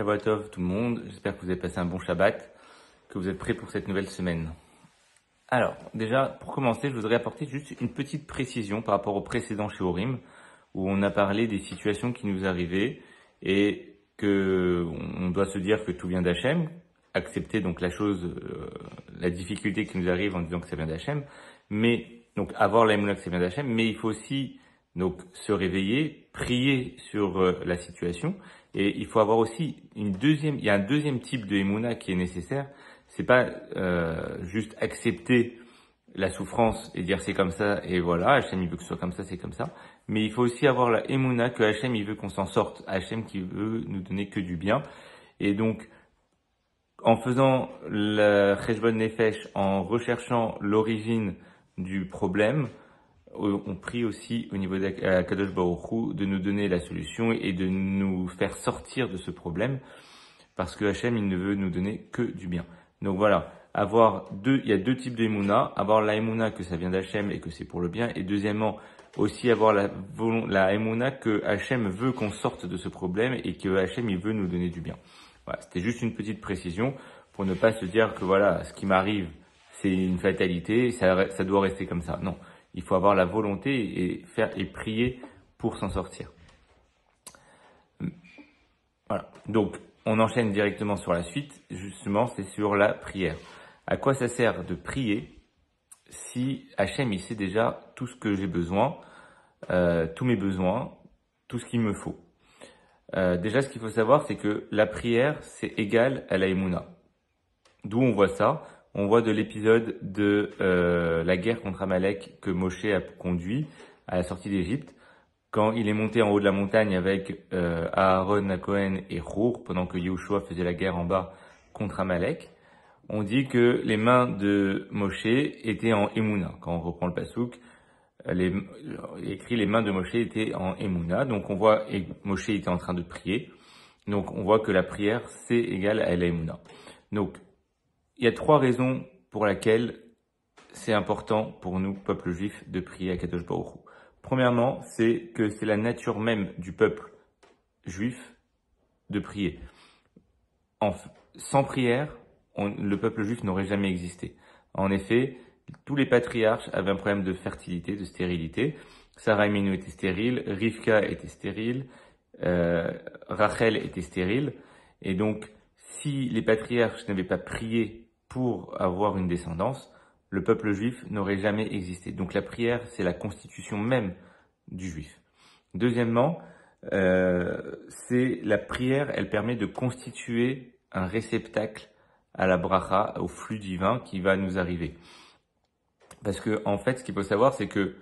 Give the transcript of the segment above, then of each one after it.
Shabbat Tov tout le monde, j'espère que vous avez passé un bon Shabbat, que vous êtes prêts pour cette nouvelle semaine. Alors, déjà, pour commencer, je voudrais apporter juste une petite précision par rapport au précédent Shiurim, où on a parlé des situations qui nous arrivaient et que on doit se dire que tout vient d'Hachem, accepter donc la chose, la difficulté qui nous arrive en disant que ça vient d'Hachem, mais donc avoir la émouna que ça vient d'Hachem, mais il faut aussi donc se réveiller, prier sur la situation, et il faut avoir aussi il y a un deuxième type de émouna qui est nécessaire. C'est pas juste accepter la souffrance et dire c'est comme ça et voilà, Hachem il veut que ce soit comme ça, c'est comme ça. Mais il faut aussi avoir la émouna que Hachem il veut qu'on s'en sorte, Hachem qui veut nous donner que du bien. Et donc en faisant la Cheshbon Nefesh, en recherchant l'origine du problème, on prie aussi au niveau d'Akadosh Baruch Hu de nous donner la solution et de nous faire sortir de ce problème, parce que Hachem il ne veut nous donner que du bien. Donc voilà, il y a deux types d'émouna, avoir la émouna que ça vient d'Hachem et que c'est pour le bien, et deuxièmement, aussi avoir la émouna que Hachem veut qu'on sorte de ce problème et que Hachem il veut nous donner du bien. Voilà, c'était juste une petite précision pour ne pas se dire que voilà, ce qui m'arrive c'est une fatalité, ça doit rester comme ça. Non, il faut avoir la volonté et prier pour s'en sortir. Voilà, donc on enchaîne directement sur la suite, justement c'est sur la prière. À quoi ça sert de prier si Hachem il sait déjà tout ce que j'ai besoin, tous mes besoins, tout ce qu'il me faut. Déjà ce qu'il faut savoir c'est que la prière c'est égal à la émouna. D'où on voit ça? On voit de l'épisode de la guerre contre Amalek que Moshe a conduit à la sortie d'Égypte, quand il est monté en haut de la montagne avec Aaron, Cohen et Hur, pendant que Yehoshua faisait la guerre en bas contre Amalek. On dit que les mains de Moshe étaient en Emouna. Quand on reprend le pasouk, écrit les mains de Moshe étaient en Emouna. Donc on voit, et Moshe était en train de prier. Donc on voit que la prière c'est égal à la Emouna. Donc il y a trois raisons pour lesquelles c'est important pour nous, peuple juif, de prier à Kadosh Baruch Hu. Premièrement, c'est que c'est la nature même du peuple juif de prier. Sans prière, le peuple juif n'aurait jamais existé. En effet, tous les patriarches avaient un problème de fertilité, de stérilité. Sarah Eminu était stérile, Rivka était stérile, Rachel était stérile. Et donc, si les patriarches n'avaient pas prié pour avoir une descendance, le peuple juif n'aurait jamais existé. Donc la prière, c'est la constitution même du juif. Deuxièmement, c'est la prière, elle permet de constituer un réceptacle à la bracha, au flux divin qui va nous arriver. Parce que en fait, ce qu'il faut savoir, c'est que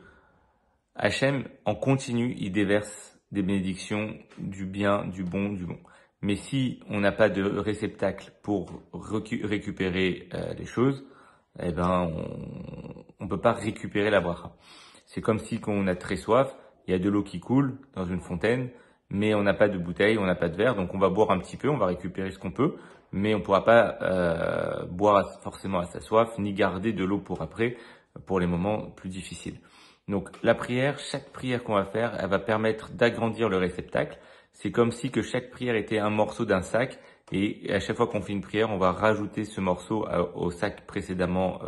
Hachem, en continu, il déverse des bénédictions, du bien, du bon, du bon. Mais si on n'a pas de réceptacle pour récupérer les choses, eh ben on peut pas récupérer la bracha. C'est comme si quand on a très soif, il y a de l'eau qui coule dans une fontaine, mais on n'a pas de bouteille, on n'a pas de verre, donc on va boire un petit peu, on va récupérer ce qu'on peut, mais on pourra pas boire forcément à sa soif, ni garder de l'eau pour après, pour les moments plus difficiles. Donc la prière, chaque prière qu'on va faire, elle va permettre d'agrandir le réceptacle. C'est comme si que chaque prière était un morceau d'un sac, et à chaque fois qu'on fait une prière, on va rajouter ce morceau au sac précédemment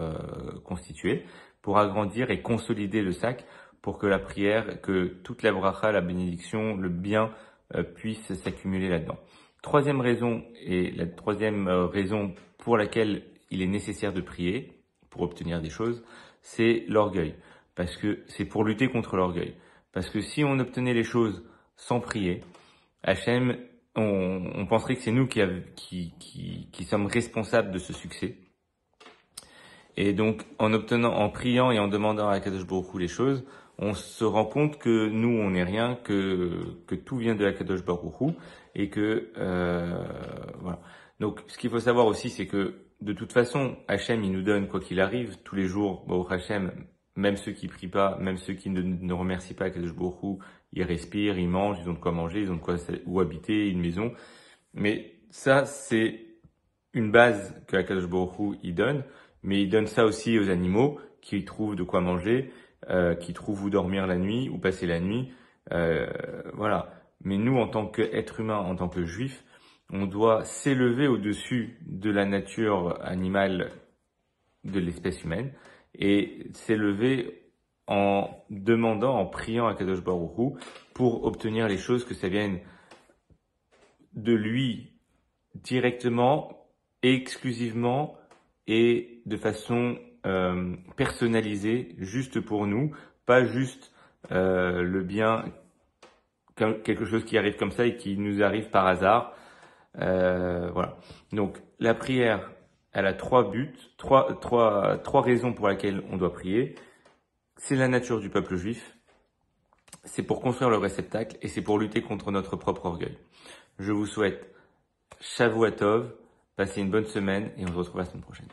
constitué pour agrandir et consolider le sac pour que la prière, que toute la bracha, la bénédiction, le bien puisse s'accumuler là-dedans. Troisième raison, et la troisième raison pour laquelle il est nécessaire de prier pour obtenir des choses, c'est l'orgueil. Parce que c'est pour lutter contre l'orgueil. Parce que si on obtenait les choses sans prier, Hachem, on penserait que c'est nous qui sommes responsables de ce succès. Et donc, en priant et en demandant à Akadosh Baruch Hu les choses, on se rend compte que nous, on n'est rien, que tout vient de Akadosh Baruch Hu, et que, voilà. Donc, ce qu'il faut savoir aussi, c'est que, de toute façon, Hachem, il nous donne, quoi qu'il arrive, tous les jours, Baruch Hachem, même ceux qui prient pas, même ceux qui ne remercient pas Akadosh Baruch Hu, ils respirent, ils mangent, ils ont de quoi manger, ils ont de quoi où habiter, une maison. Mais ça, c'est une base que Akadosh Baruch Hu, il donne, mais il donne ça aussi aux animaux qui trouvent de quoi manger, qui trouvent où dormir la nuit, où passer la nuit, voilà. Mais nous, en tant qu'êtres humains, en tant que juifs, on doit s'élever au-dessus de la nature animale de l'espèce humaine et s'élever en demandant, en priant à Kadosh Baruch Hu pour obtenir les choses, que ça vienne de lui directement, exclusivement et de façon personnalisée, juste pour nous, pas juste le bien, quelque chose qui arrive comme ça et qui nous arrive par hasard. Voilà. Donc la prière, elle a trois buts, trois raisons pour lesquelles on doit prier. C'est la nature du peuple juif, c'est pour construire le réceptacle et c'est pour lutter contre notre propre orgueil. Je vous souhaite Shavua Tov, passez une bonne semaine et on se retrouve la semaine prochaine.